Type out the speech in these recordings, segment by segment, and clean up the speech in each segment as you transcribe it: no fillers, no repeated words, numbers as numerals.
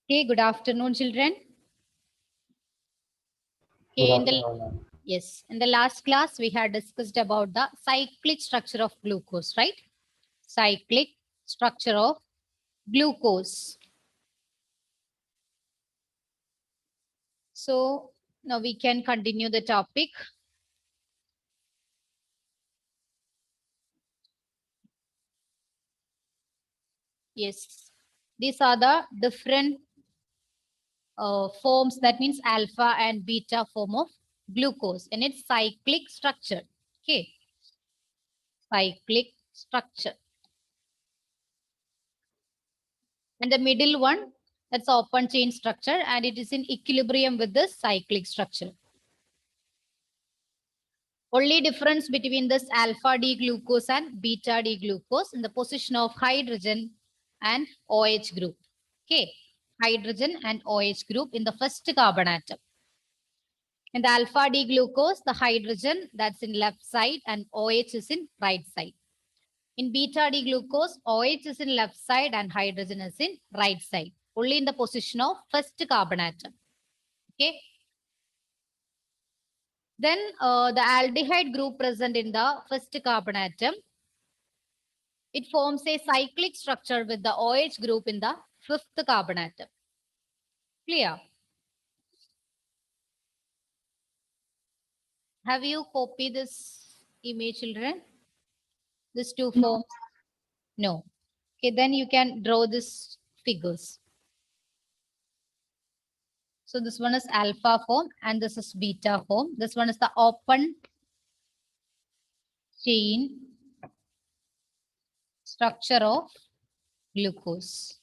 Okay, good afternoon, children. Good Okay, afternoon. in the last class, we had discussed about the cyclic structure of glucose, right? Cyclic structure of glucose. So now we can continue the topic. Yes, these are the different forms, that means alpha and beta form of glucose, and its cyclic structure. Okay, cyclic structure. And the middle one, that's open chain structure, and it is in equilibrium with the cyclic structure. Only difference between this alpha D glucose and beta D glucose in the position of hydrogen and OH group. Okay, hydrogen and OH group in the first carbon atom. In the alpha D glucose, the hydrogen that's in left side and OH is in right side. In beta D glucose, OH is in left side and hydrogen is in right side. Only in the position of first carbon atom. Okay. Then the aldehyde group present in the first carbon atom, it forms a cyclic structure with the OH group in the fifth carbon atom. Clear? Have you copied this image, children? These two forms? No. Okay, then you can draw these figures. So this one is alpha form and this is beta form. This one is the open chain structure of glucose.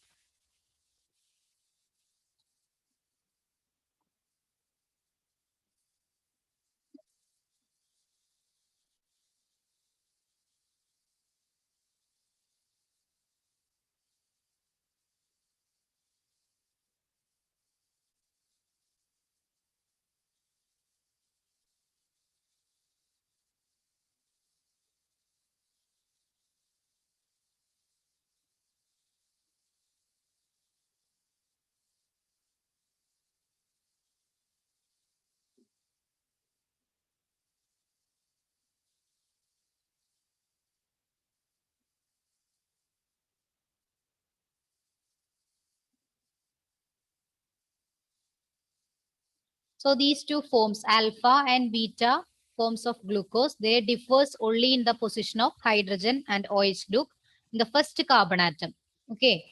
So these two forms, alpha and beta forms of glucose, they differs only in the position of hydrogen and OH group in the first carbon atom. Okay.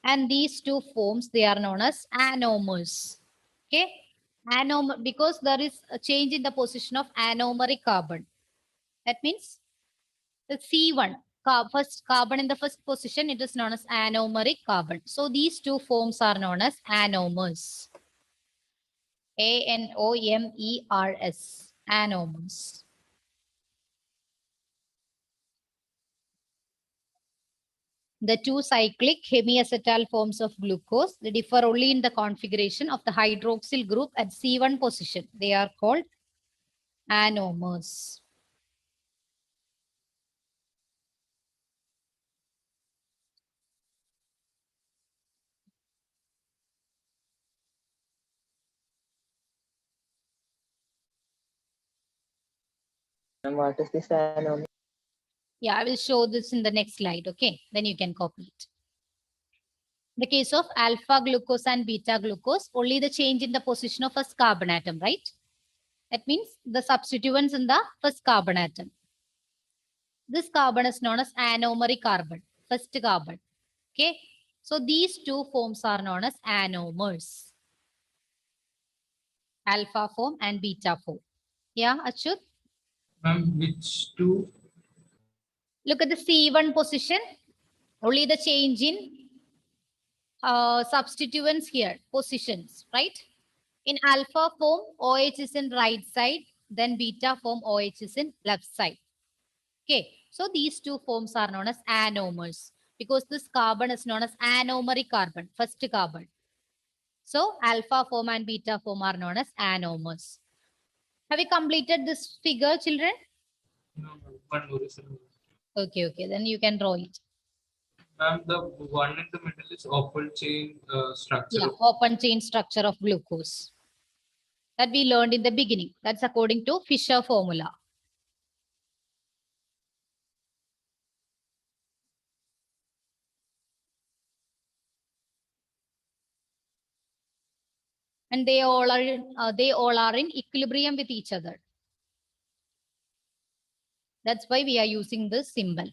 And these two forms, they are known as anomers. Okay. Anomer, because there is a change in the position of anomeric carbon. That means the C1, first carbon in the first position, it is known as anomeric carbon. So these two forms are known as anomers. ANOMERS, anomers. The two cyclic hemiacetal forms of glucose, they differ only in the configuration of the hydroxyl group at C1 position. They are called anomers. And what is this anomaly? Yeah, I will show this in the next slide. Okay, then you can copy it. In the case of alpha glucose and beta glucose, only the change in the position of first carbon atom, right? That means the substituents in the first carbon atom. This carbon is known as anomeric carbon, first carbon. Okay, so these two forms are known as anomers, alpha form and beta form. Yeah, Achut? Which two? Look at the C1 position, only the change in substituents here, positions, right? In alpha form, OH is in right side, then beta form, OH is in left side. Okay, so these two forms are known as anomers because this carbon is known as anomeric carbon, first carbon. So alpha form and beta form are known as anomers. Have you completed this figure, children? No, one more. Okay, then you can draw it. Ma'am, the one in the middle is open chain structure. Yeah, open chain structure of glucose that we learned in the beginning. That's according to Fisher formula. And they all are in equilibrium with each other. That's why we are using this symbol.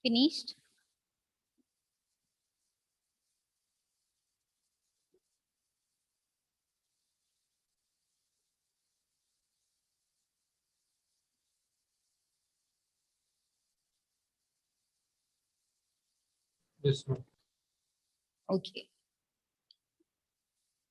Finished? Yes, ma'am. Okay.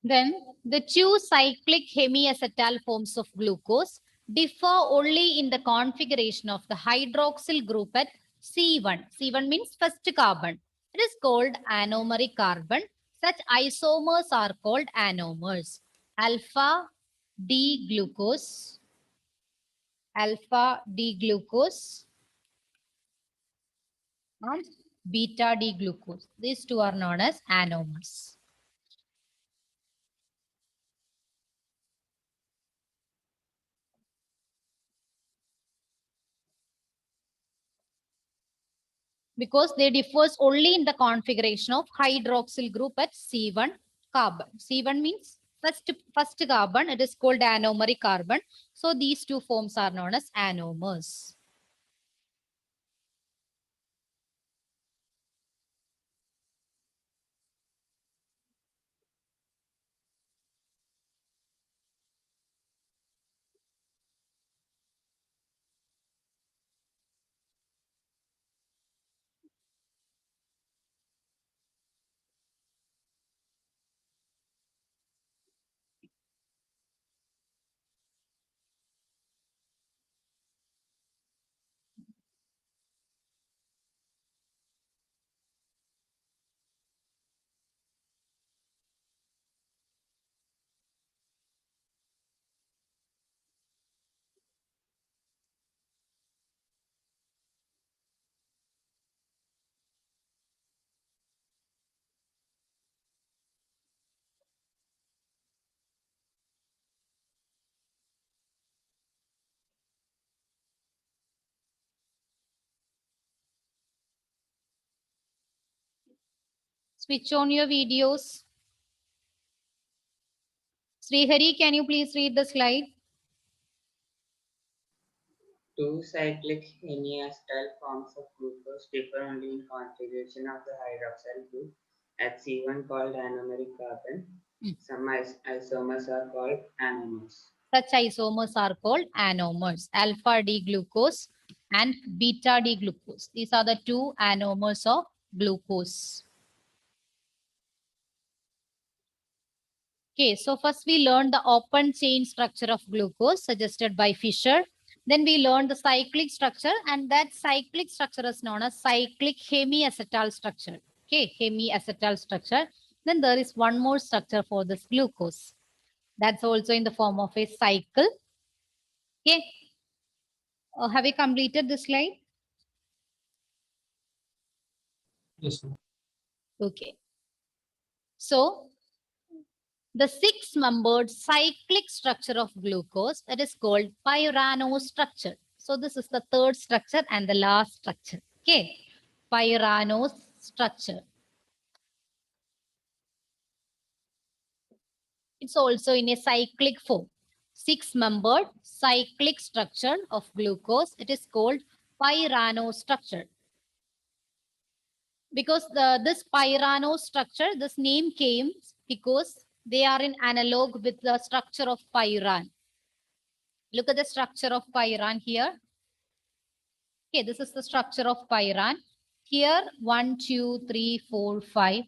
Then the two cyclic hemiacetal forms of glucose differ only in the configuration of the hydroxyl group at C1. C1 means first carbon. It is called anomeric carbon. Such isomers are called anomers. Alpha D glucose and beta D glucose. These two are known as anomers. Because they differs only in the configuration of hydroxyl group at C1 carbon. C1 means first carbon. It is called anomeric carbon. So these two forms are known as anomers. Switch on your videos. Srihari, can you please read the slide? Two cyclic hemiacetal forms of glucose differ only in configuration of the hydroxyl group at C1 called anomeric carbon. Some isomers are called anomers. Such isomers are called anomers. Alpha D glucose and beta D glucose. These are the two anomers of glucose. Okay, so first we learned the open chain structure of glucose suggested by Fisher. Then we learned the cyclic structure, and that cyclic structure is known as cyclic hemiacetal structure. Okay, hemiacetal structure. Then there is one more structure for this glucose. That's also in the form of a cycle. Okay. Have we completed this slide? Yes, ma'am. Okay. So the six-membered cyclic structure of glucose, that is called Pyrano structure. So this is the third structure and the last structure. Okay, Pyrano structure. It's also in a cyclic form. Six-membered cyclic structure of glucose. It is called Pyrano structure. because this pyrano structure, this name came because they are in analog with the structure of pyran. Look at the structure of pyran here. Okay, this is the structure of pyran. Here, 1, 2, 3, 4, 5,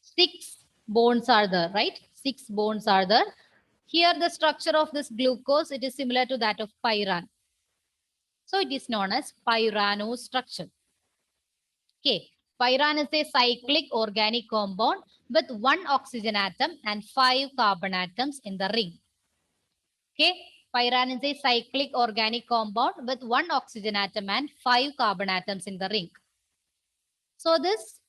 6 bonds are there, right? 6 bonds are there. Here, the structure of this glucose, it is similar to that of pyran. So it is known as pyrano structure. Okay, pyran is a cyclic organic compound with 1 oxygen atom and 5 carbon atoms in the ring. Okay, pyran is a cyclic organic compound with 1 oxygen atom and 5 carbon atoms in the ring. So this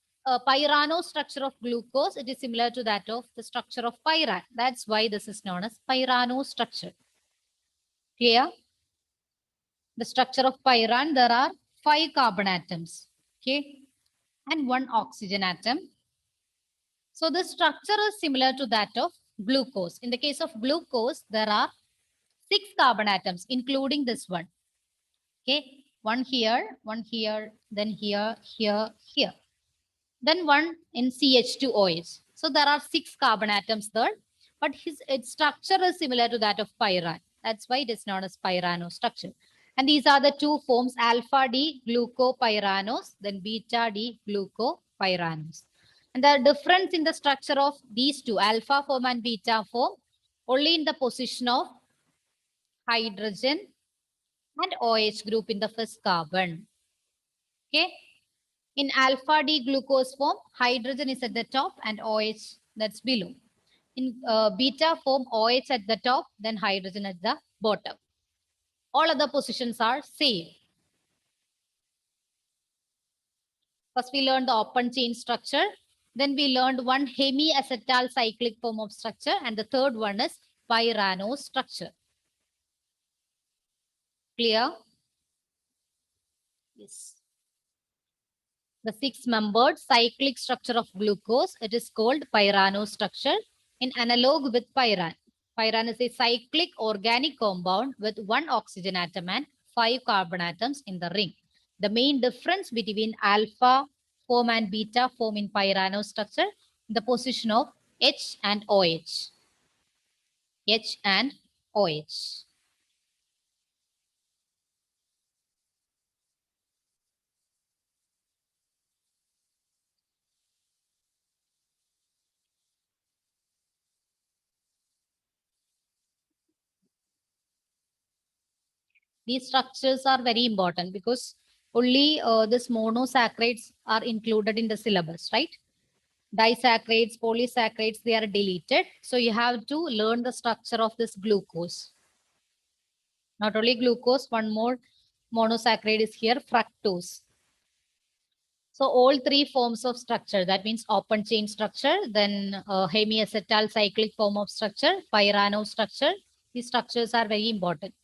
pyrano structure of glucose, it is similar to that of the structure of pyran. That's why this is known as pyrano structure. Clear? The structure of pyran, there are 5 carbon atoms, okay, and 1 oxygen atom. So the structure is similar to that of glucose. In the case of glucose, there are 6 carbon atoms, including this one. Okay, one here, then here, here. Then one in CH2OH. So there are 6 carbon atoms there, but its structure is similar to that of pyran. That's why it is known as pyrano structure. And these are the 2 forms, alpha D glucopyranos, then beta D glucopyranos. And the difference in the structure of these 2, alpha form and beta form, only in the position of hydrogen and OH group in the first carbon. Okay. In alpha D glucose form, hydrogen is at the top and OH that's below. In beta form, OH at the top, then hydrogen at the bottom. All other positions are same. First, we learned the open chain structure. Then we learned one hemiacetal cyclic form of structure. And the third one is pyrano structure. Clear? Yes. The 6-membered cyclic structure of glucose, it is called pyrano structure in analog with pyran. Pyran is a cyclic organic compound with 1 oxygen atom and 5 carbon atoms in the ring. The main difference between alpha form and beta form in pyrano structure, the position of H and OH. H and OH. These structures are very important because only this monosaccharides are included in the syllabus, right? Disaccharides, polysaccharides, they are deleted. So you have to learn the structure of this glucose. Not only glucose, one more monosaccharide is here, fructose. So all 3 forms of structure, that means open chain structure, then hemiacetal cyclic form of structure, pyrano structure. These structures are very important.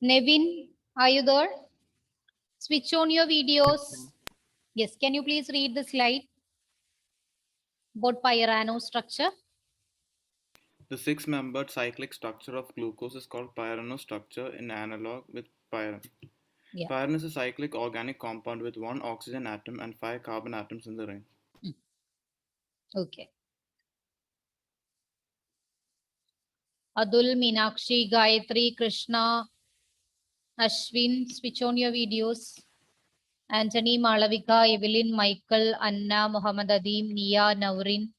Nevin, are you there? Switch on your videos. Yes, can you please read the slide about pyrano structure? The 6-membered cyclic structure of glucose is called pyrano structure in analog with pyran. Yeah. Pyran is a cyclic organic compound with 1 oxygen atom and 5 carbon atoms in the ring. Okay. Adul, Meenakshi, Gayatri, Krishna, Ashwin, switch on your videos. Anthony, Malavika, Evelyn, Michael, Anna, Muhammad Adim, Nia, Naurin.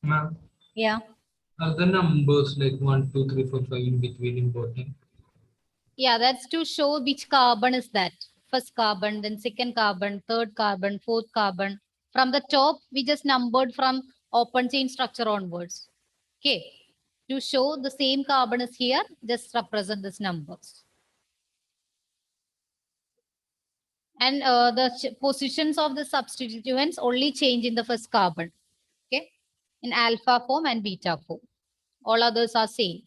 Ma'am, Yeah. are the numbers like 1, 2, 3, 4, 5 in between important? Yeah, that's to show which carbon is that. First carbon, then second carbon, third carbon, fourth carbon. From the top, we just numbered from open chain structure onwards. Okay. To show the same carbon is here, just represent this numbers. And the positions of the substituents only change in the first carbon. Okay. In alpha form and beta form. All others are same.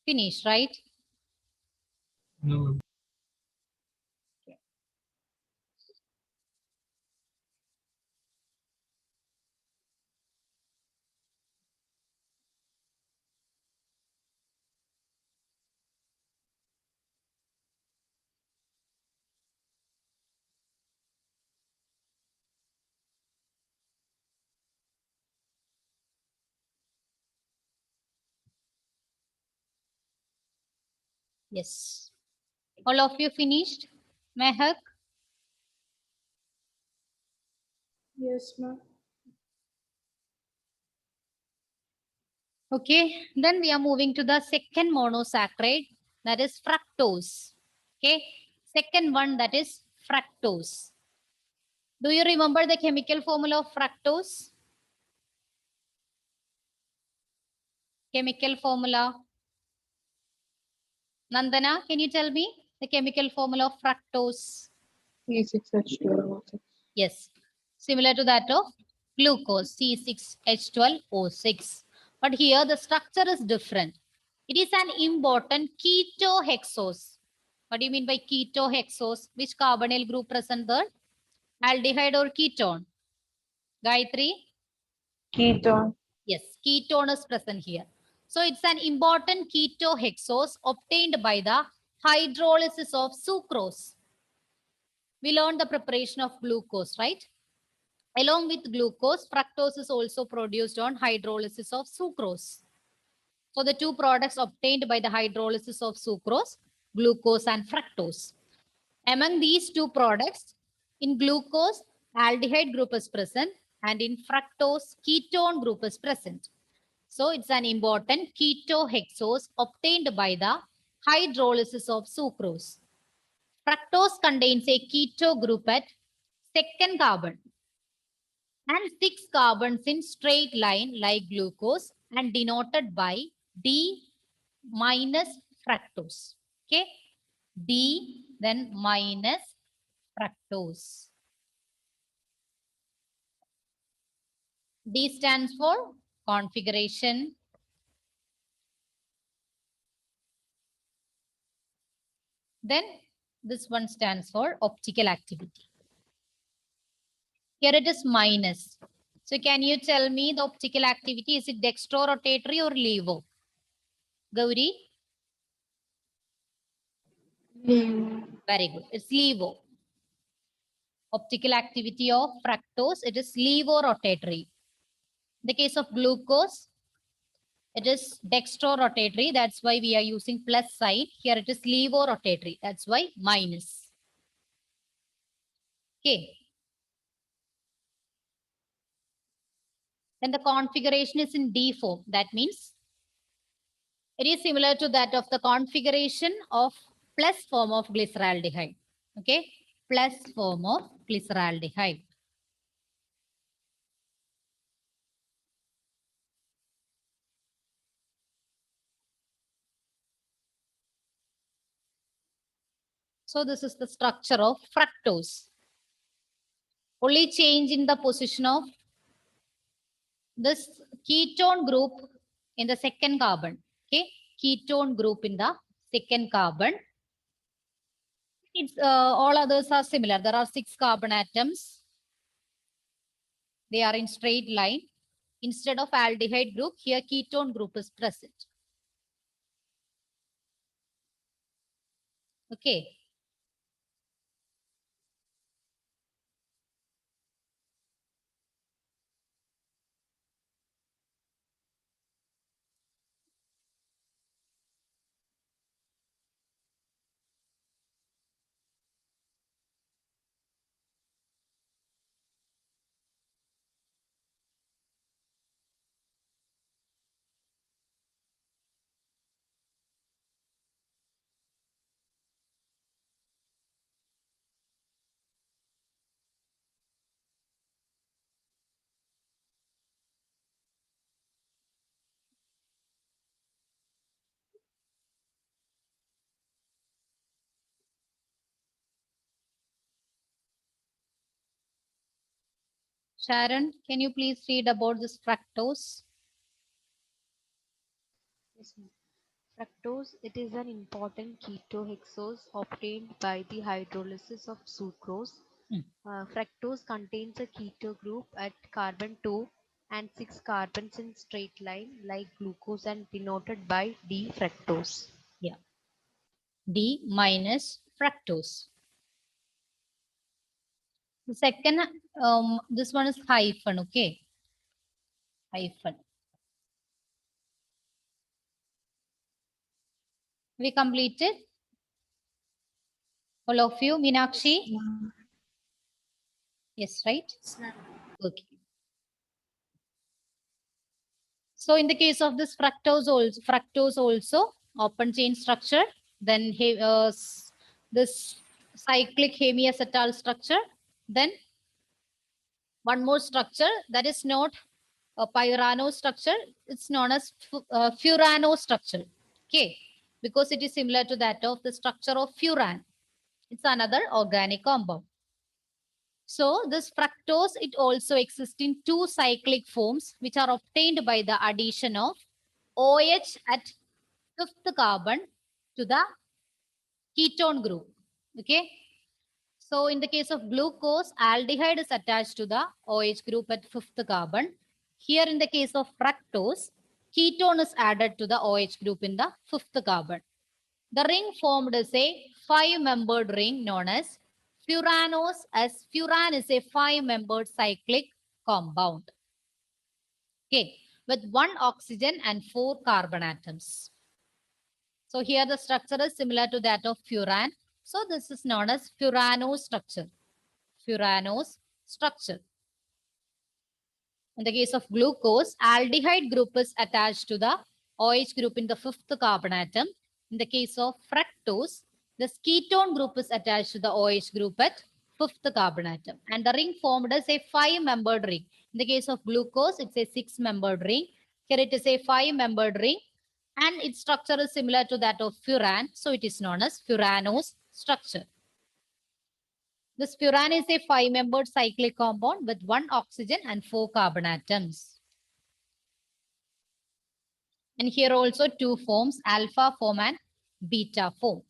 Finish, right? No, ma'am. Yes. All of you finished? Mehak? Yes, ma'am. Okay, then we are moving to the second monosaccharide, that is fructose. Okay, second one, that is fructose. Do you remember the chemical formula of fructose? Chemical formula. Nandana, can you tell me the chemical formula of fructose? C6H12O6. Yes, similar to that of glucose, C6H12O6. But here the structure is different. It is an important ketohexose. What do you mean by ketohexose? Which carbonyl group present there? Aldehyde or ketone? Gayatri? Ketone. Yes, ketone is present here. So it's an important ketohexose obtained by the hydrolysis of sucrose. We learned the preparation of glucose, right? Along with glucose, fructose is also produced on hydrolysis of sucrose. So the two products obtained by the hydrolysis of sucrose, glucose and fructose. Among these two products, in glucose, aldehyde group is present and in fructose, ketone group is present. So it's an important ketohexose obtained by the hydrolysis of sucrose. Fructose contains a keto group at second carbon and 6 carbons in straight line like glucose and denoted by D minus fructose. Okay. D then minus fructose. D stands for configuration. Then this one stands for optical activity. Here it is minus. So can you tell me the optical activity? Is it dextrorotatory or levo? Gauri? Very good. It's levo. Optical activity of fructose, it is levorotatory. In the case of glucose, it is dextrorotatory. That's why we are using plus sign. Here it is levorotatory. That's why minus. Okay. Then the configuration is in D form. That means it is similar to that of the configuration of plus form of glyceraldehyde. Okay. Plus form of glyceraldehyde. So this is the structure of fructose. Only change in the position of this ketone group in the second carbon. Okay, ketone group in the second carbon. It's all others are similar. There are 6 carbon atoms. They are in straight line. Instead of aldehyde group, here ketone group is present. Okay. Sharon, can you please read about this fructose? Yes, ma'am. Fructose, it is an important ketohexose obtained by the hydrolysis of sucrose. Hmm. Fructose contains a keto group at carbon 2 and 6 carbons in straight line like glucose and denoted by D fructose. Yeah. D minus fructose. The second, this one is hyphen, okay? Hyphen. We completed? All of you, Meenakshi? Yes, right? Okay. So in the case of this fructose also open chain structure, then this cyclic hemiacetal structure, then one more structure that is not a pyrano structure, it's known as furano structure. Okay, because it is similar to that of the structure of furan. It's another organic compound. So this fructose, it also exists in two cyclic forms, which are obtained by the addition of OH at fifth carbon to the ketone group. Okay. So in the case of glucose, aldehyde is attached to the OH group at fifth carbon. Here in the case of fructose, ketone is added to the OH group in the fifth carbon. The ring formed is a five-membered ring known as furanose, as furan is a five-membered cyclic compound. Okay, with one oxygen and four carbon atoms. So here the structure is similar to that of furan. So this is known as furanose structure. Furanose structure. In the case of glucose, aldehyde group is attached to the OH group in the fifth carbon atom. In the case of fructose, the ketone group is attached to the OH group at fifth carbon atom. And the ring formed as a five-membered ring. In the case of glucose, it's a six-membered ring. Here it is a five-membered ring. And its structure is similar to that of furan. So it is known as furanose structure. This furan is a five-membered cyclic compound with one oxygen and four carbon atoms. And here also two forms, alpha form and beta form.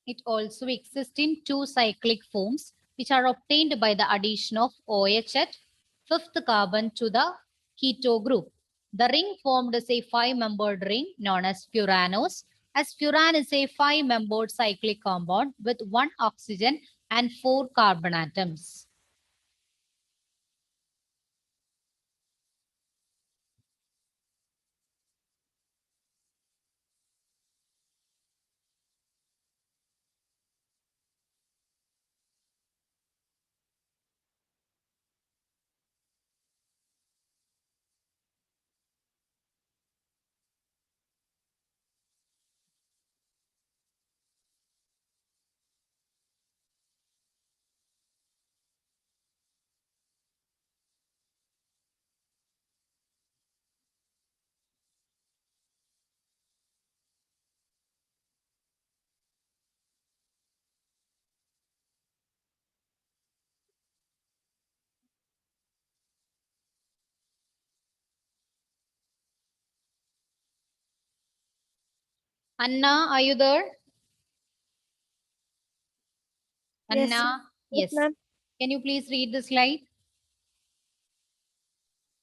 It also exists in two cyclic forms, which are obtained by the addition of OH at fifth carbon to the keto group. The ring formed is a five-membered ring known as furanose, as furan is a five-membered cyclic compound with one oxygen and four carbon atoms. Anna, are you there? Yes. Anna, Yes, yes. ma'am. Can you please read the slide?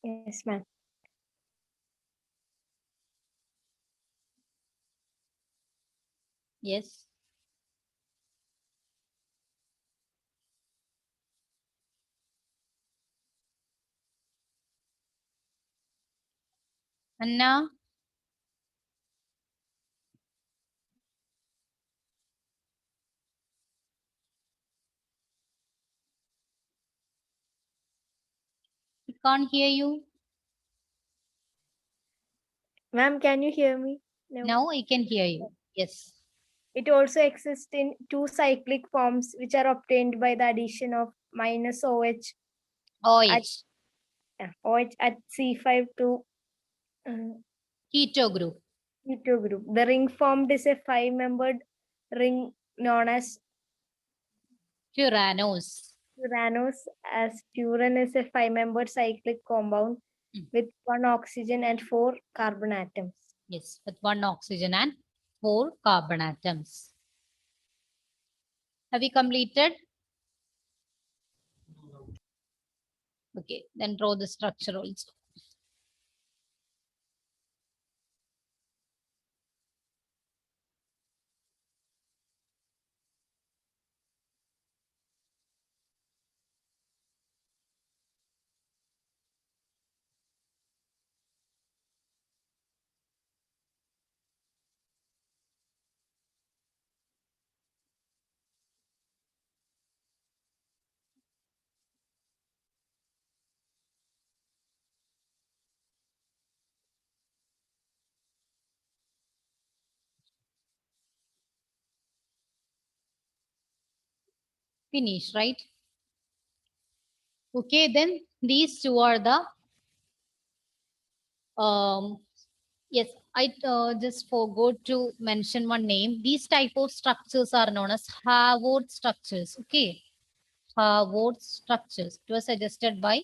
Yes, ma'am. Yes. Anna, we can't hear you. Ma'am, can you hear me? No. Now I can hear you. Yes. It also exists in two cyclic forms which are obtained by the addition of minus OH, OH at C5 to keto group. keto group. The ring formed is a five-membered ring known as Furanose. furanose, as furan is a five-membered cyclic compound with one oxygen and four carbon atoms. Yes, with one oxygen and 4 carbon atoms. Have you completed? Okay, then draw the structure also. Finish, right? Okay, then these two are the yes, I just forgot to mention one name. These type of structures are known as Harvard structures. Okay, Harvard structures. It was suggested by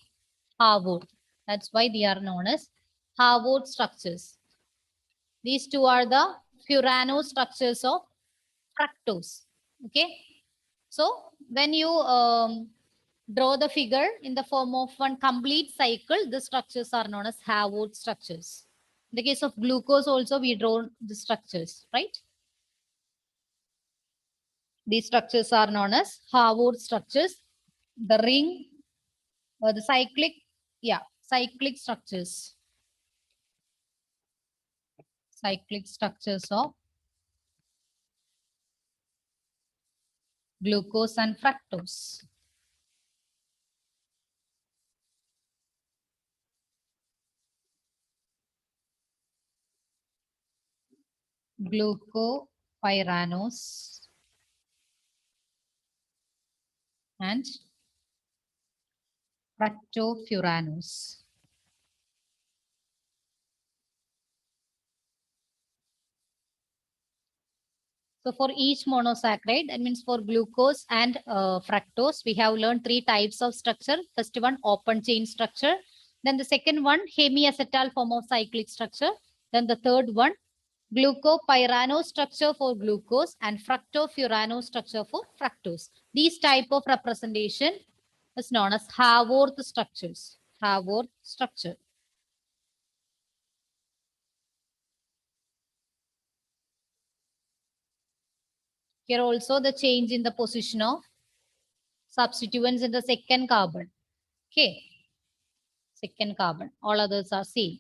Harvard. That's why they are known as Harvard structures. These two are the Furano structures of fructose. Okay, so when you draw the figure in the form of one complete cycle, the structures are known as Harvard structures. In the case of glucose also, we draw the structures, right? These structures are known as Harvard structures. The ring, the cyclic, yeah, cyclic structures. Cyclic structures of glucose and fructose. Glucopyranose and fructofuranose. So for each monosaccharide, that means for glucose and fructose, we have learned 3 types of structure. First one, open chain structure. Then the second one, hemiacetal form of cyclic structure. Then the third one, glucopyranose structure for glucose and fructofuranose structure for fructose. These type of representation is known as Haworth structures. Haworth structure. Here also the change in the position of substituents in the second carbon. Okay. Second carbon. All others are same.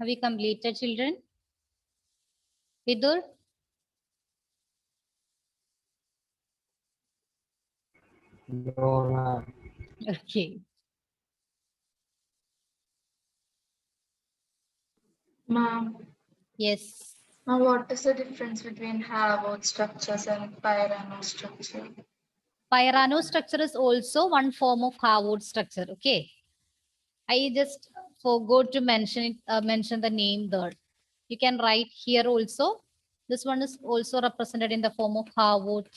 Have you completed, children? Vidur? No, ma'am. Okay. Ma'am, Yes. now what is the difference between Harvard structures and Pyrano structure? Pyrano structure is also one form of Harvard structure. Okay. I just forgot to mention it, mention the name there. You can write here also. This one is also represented in the form of Harvard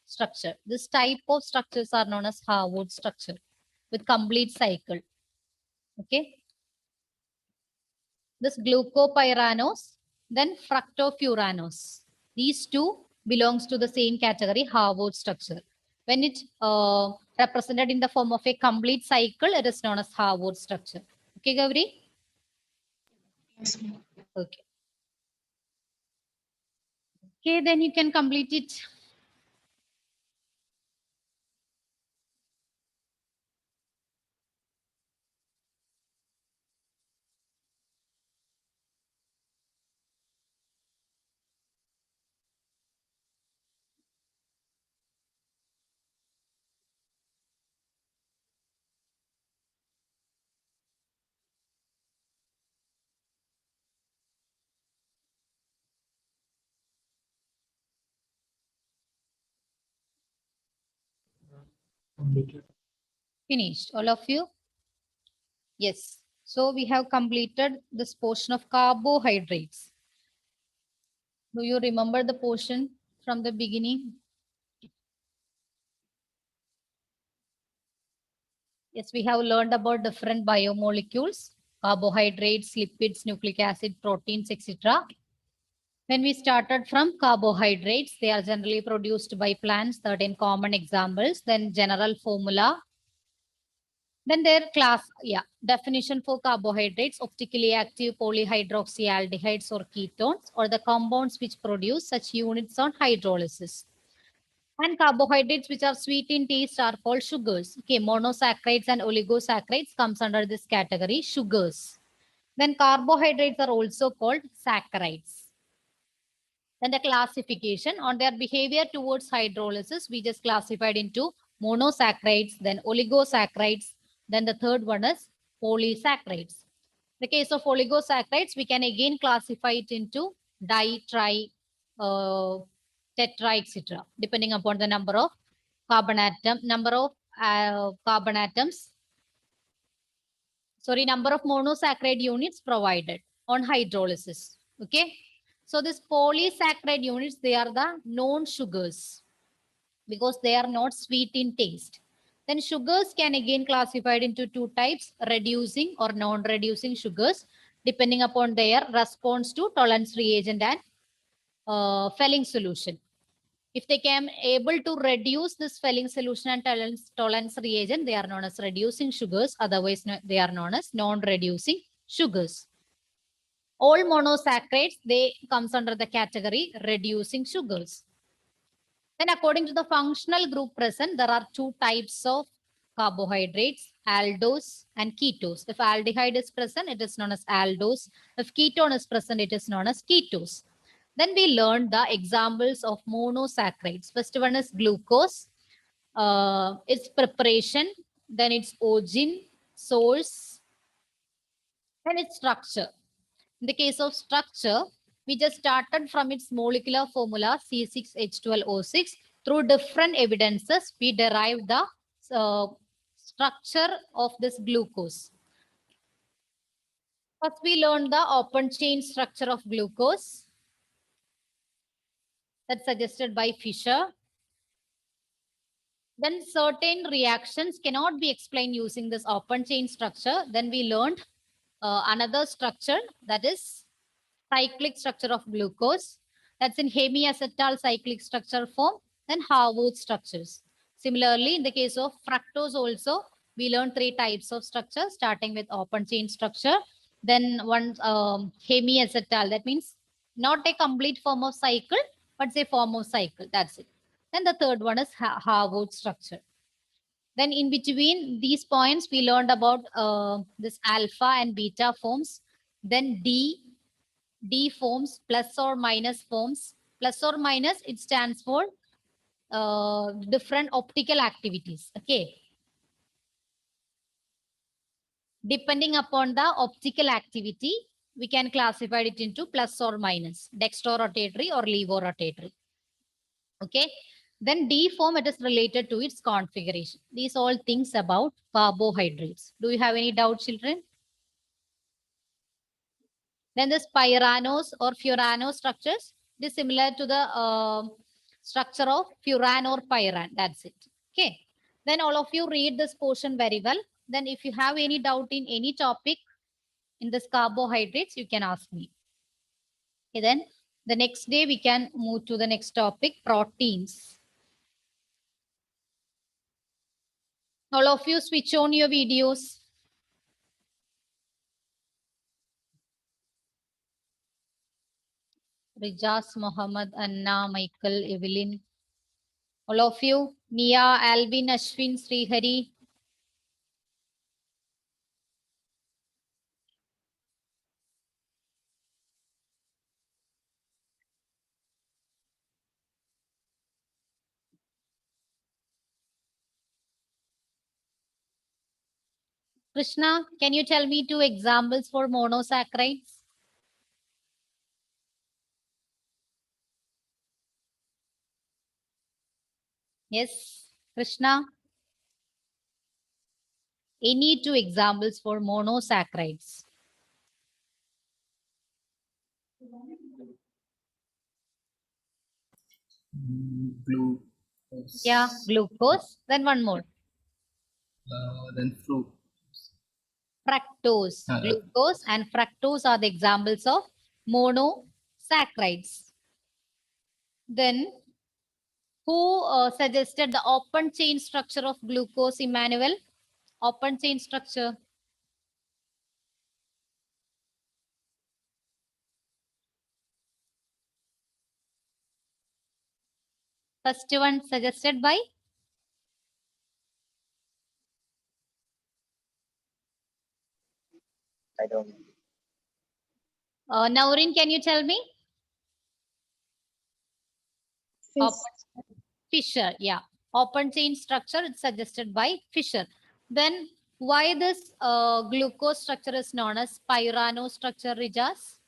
structure. This type of structures are known as Harvard structure with complete cycle. Okay. This glucopyranos, then fructofuranos. These two belongs to the same category, Harvard structure. When it represented in the form of a complete cycle, it is known as Harvard structure. Okay, Gauri? Yes, ma'am. Okay. Okay, then you can complete it. Completed. Finished, all of you? Yes. So we have completed this portion of carbohydrates. Do you remember the portion from the beginning? Yes, we have learned about different biomolecules, carbohydrates, lipids, nucleic acid, proteins, etc. When we started from carbohydrates, they are generally produced by plants, certain common examples, then general formula. Then their class, definition for carbohydrates, optically active polyhydroxyaldehydes or ketones, or the compounds which produce such units on hydrolysis. And carbohydrates which are sweet in taste are called sugars. Okay, monosaccharides and oligosaccharides comes under this category, sugars. Then carbohydrates are also called saccharides. Then the classification on their behavior towards hydrolysis, we just classified into monosaccharides, then oligosaccharides, then the third one is polysaccharides. The case of oligosaccharides, we can again classify it into di, tri, tetra, etc. depending upon the number of carbon atom, number of carbon atoms, number of monosaccharide units provided on hydrolysis. Okay. So this polysaccharide units, they are the known sugars because they are not sweet in taste. Then sugars can again classified into two types, reducing or non-reducing sugars, depending upon their response to tolerance reagent and Fehling solution. If they can able to reduce this Fehling solution and tolerance reagent, they are known as reducing sugars. Otherwise, they are known as non-reducing sugars. All monosaccharides, they comes under the category reducing sugars. Then according to the functional group present, there are two types of carbohydrates, aldose and ketose. If aldehyde is present, it is known as aldose. If ketone is present, it is known as ketose. Then we learned the examples of monosaccharides. First one is glucose, its preparation, then its origin, source, and its structure. In the case of structure, we just started from its molecular formula C6H12O6. Through different evidences, we derived the structure of this glucose. First, we learned the open chain structure of glucose. That's suggested by Fischer. Then certain reactions cannot be explained using this open chain structure. Then we learned another structure, that is cyclic structure of glucose. That's in hemiacetal cyclic structure form, then Harvard structures. Similarly, in the case of fructose also, we learned three types of structure, starting with open chain structure. Then one hemiacetal, that means not a complete form of cycle, but it's a form of cycle. That's it. Then the third one is Harvard structure. Then in between these points, we learned about this alpha and beta forms. Then D forms, plus or minus forms. Plus or minus, it stands for different optical activities. Okay. Depending upon the optical activity, we can classify it into plus or minus, dextrorotatory or levorotatory. Okay. Then D form, it is related to its configuration. These all things about carbohydrates. Do you have any doubt, children? Then the pyranose or furano structures, it is similar to the structure of furan or pyran. That's it. Okay. Then all of you read this portion very well. Then if you have any doubt in any topic in this carbohydrates, you can ask me. Okay, then the next day we can move to the next topic, proteins. All of you switch on your videos. Rijaz, Mohammed, Anna, Michael, Evelyn. All of you, Mia, Alvin, Ashwin, Srihari. Krishna, can you tell me 2 examples for monosaccharides? Yes, Krishna. Any 2 examples for monosaccharides? Glucose. Yeah, glucose. Then one more. Then fruit. Fructose. Glucose and fructose are the examples of monosaccharides. Then who suggested the open chain structure of glucose, Emmanuel? Open chain structure. First one suggested by? I don't know. Naurin, can you tell me? Fisher, yeah. Open chain structure, it's suggested by Fisher. Then why this glucose structure is known as pyrano structure, Rijas?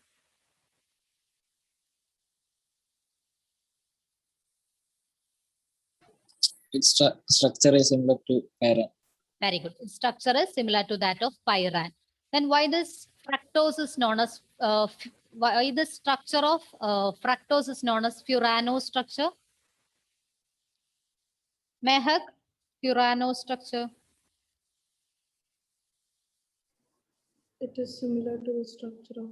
Its structure is similar to pyran. Very good. Its structure is similar to that of pyran. Then why this fructose is known as why the structure of fructose is known as furano structure? Mehak, furano structure. It is similar to the structure of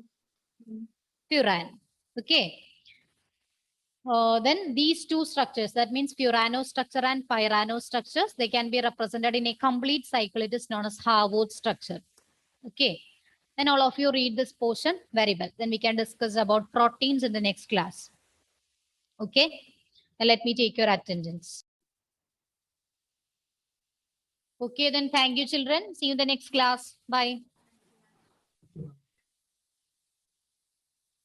Furan. Okay. Then these 2 structures, that means furano structure and pyrano structures, they can be represented in a complete cycle. It is known as Harwood structure. Okay. Then all of you read this portion very well. Then we can discuss about proteins in the next class. Okay. Now let me take your attendance. Okay, then thank you, children. See you in the next class. Bye.